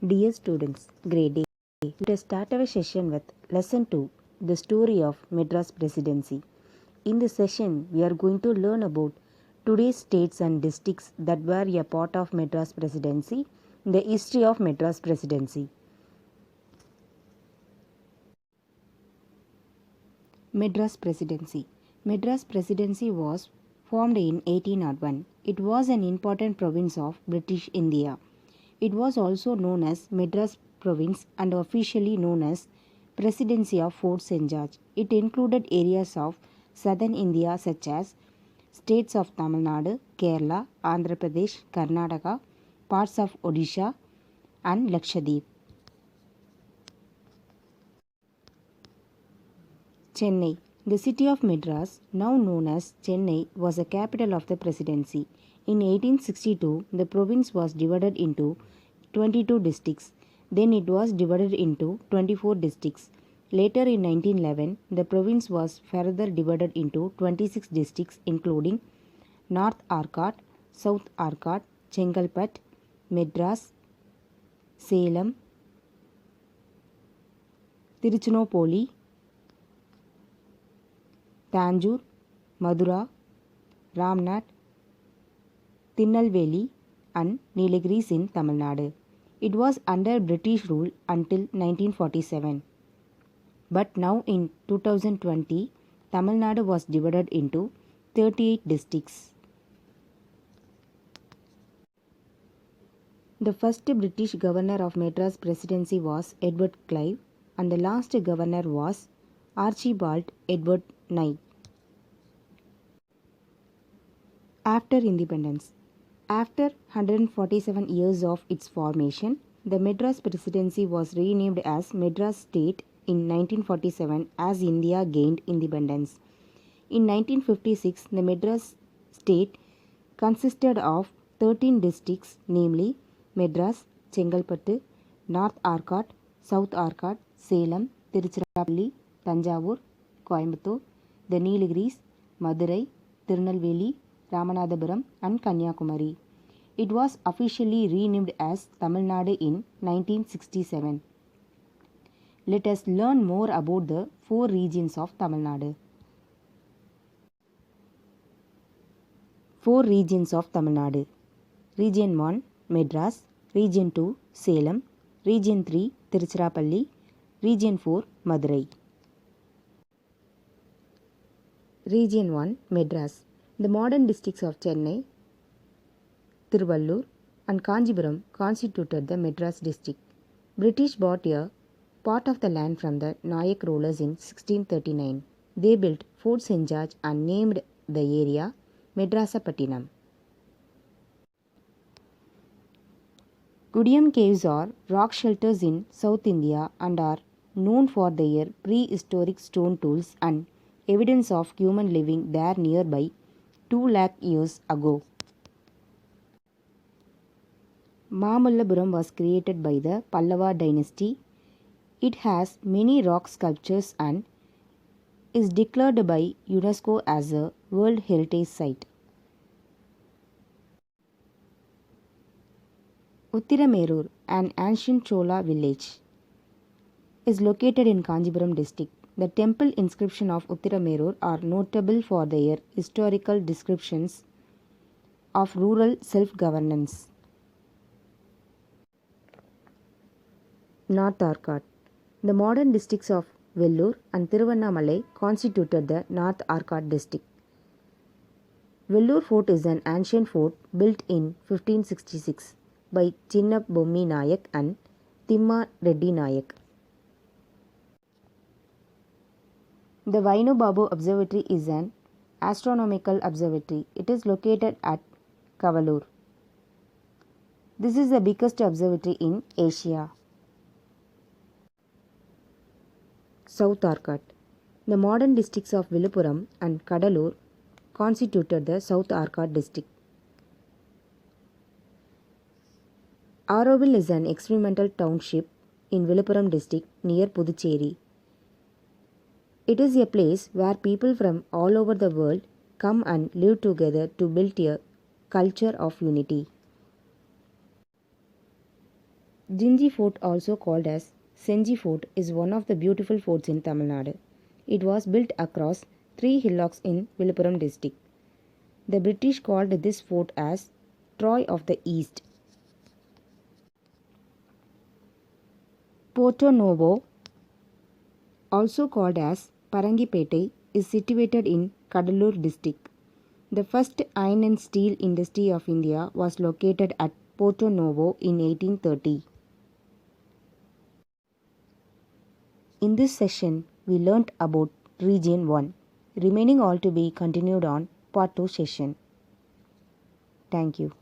Dear students, grade day. Let us start our session with lesson 2, the story of Madras Presidency. In this session, we are going to learn about today's states and districts that were a part of Madras Presidency, the history of Madras Presidency. Madras Presidency. Madras Presidency was formed in 1801. It was an important province of British India. It was also known as Madras Province and officially known as Presidency of Fort St. George. It included areas of southern India such as states of Tamil Nadu, Kerala, Andhra Pradesh, Karnataka, parts of Odisha and Lakshadweep. Chennai. The city of Madras, now known as Chennai, was the capital of the presidency. In 1862, the province was divided into 22 districts. Then it was divided into 24 districts. Later in 1911, the province was further divided into 26 districts including North Arcot, South Arcot, Chengalpat, Madras, Salem, Tiruchinoppally, Tanjore, Madura, Ramnad, Tirunelveli and Nilgiris in Tamil Nadu. It was under British rule until 1947. But now in 2020, Tamil Nadu was divided into 38 districts. The first British governor of Madras Presidency was Edward Clive and the last governor was Archibald Edward Knight. After independence. After 147 years of its formation, the Madras Presidency was renamed as Madras State in 1947 as India gained independence. In 1956, the Madras State consisted of 13 districts, namely Madras, Chengalpattu, North Arcot, South Arcot, Salem, Tiruchirappalli, Tanjavur, Coimbatore, the Nilgiris, Madurai, Tirunelveli, Ramanathapuram and Kanyakumari. It was officially renamed as Tamil Nadu in 1967. Let us learn more about the 4 regions of Tamil Nadu. 4 regions of Tamil Nadu. Region 1 Madras, Region 2 Salem, Region 3 Tiruchirappalli, Region 4 Madurai. Region 1 Madras. The modern districts of Chennai, Tiruvallur and Kanjipuram constituted the Madras district. British bought a part of the land from the Nayak rulers in 1639. They built Fort St. George and named the area Madrasapattinam. Kudiyam caves are rock shelters in South India and are known for their prehistoric stone tools and evidence of human living there nearby 2 lakh years ago. Mamallapuram was created by the Pallava dynasty. It has many rock sculptures and is declared by UNESCO as a World Heritage Site. Uttiramerur, an ancient Chola village, is located in Kanjipuram district. The temple inscriptions of Uttiramerur are notable for their historical descriptions of rural self-governance. North Arcot. The modern districts of Vellore and Tiruvannamalai constituted the North Arcot district. Vellore Fort is an ancient fort built in 1566 by Chinna Bommi Nayak and Timma Reddy Nayak. The Vainu Babu Observatory is an astronomical observatory. It is located at Kavalur. This is the biggest observatory in Asia. South Arcot. The modern districts of Viluppuram and Kadalur constituted the South Arcot district. Auroville is an experimental township in Viluppuram district near Puducherry. It is a place where people from all over the world come and live together to build a culture of unity. Jinji Fort, also called as Senji Fort, is one of the beautiful forts in Tamil Nadu. It was built across three hillocks in Viluppuram district. The British called this fort as Troy of the East. Porto Novo, also called as Parangipete, is situated in Kadalur district. The first iron and steel industry of India was located at Porto Novo in 1830. In this session, we learnt about Region 1, remaining all to be continued on Part 2 session. Thank you.